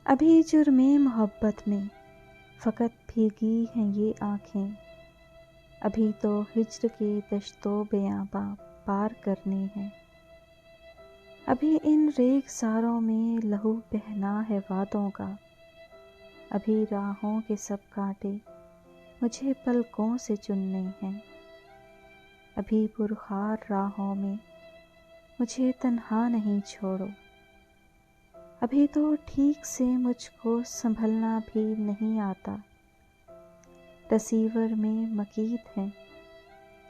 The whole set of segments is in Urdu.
ابھی جرم محبت میں فقط بھیگی ہیں یہ آنکھیں، ابھی تو ہجر کے دشت و بیاباں پار کرنے ہیں، ابھی ان ریگزاروں میں لہو بہنا ہے وعدوں کا، ابھی راہوں کے سب کانٹے مجھے پلکوں سے چننے ہیں، ابھی پرخار راہوں میں مجھے تنہا نہیں چھوڑو، ابھی تو ٹھیک سے مجھ کو سنبھلنا بھی نہیں آتا، رسیور میں مکید ہیں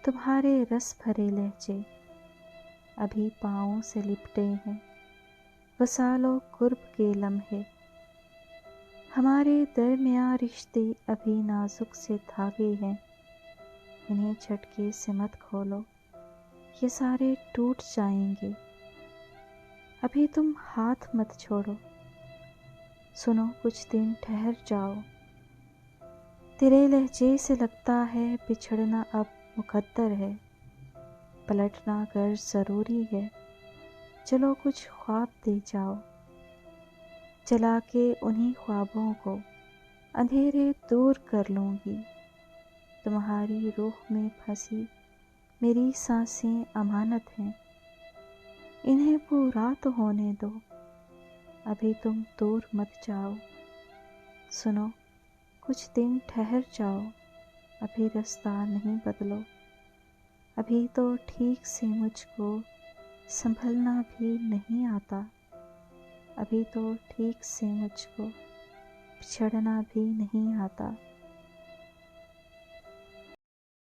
تمہارے رس بھرے لہجے، ابھی پاؤں سے لپٹے ہیں وصال و قرب کے لمحے، ہمارے درمیاں رشتے ابھی نازک سے دھاگے ہیں، انہیں جھٹکے سے مت کھولو یہ سارے ٹوٹ جائیں گے، ابھی تم ہاتھ مت چھوڑو، سنو کچھ دن ٹھہر جاؤ، تیرے لہجے سے لگتا ہے بچھڑنا اب مقدر ہے، پلٹنا گر ضروری ہے، چلو کچھ خواب دے جاؤ، جلا کے انہی خوابوں کو اندھیرے دور کر لوں گی، تمہاری روح میں پھنسی میری سانسیں امانت ہیں، انہیں پورا تو ہونے دو، ابھی تم دور مت جاؤ، سنو کچھ دن ٹھہر جاؤ، ابھی رستہ نہیں بدلو، ابھی تو ٹھیک سے مجھ کو سنبھلنا بھی نہیں آتا، ابھی تو ٹھیک سے مجھ کو بچھڑنا بھی نہیں آتا۔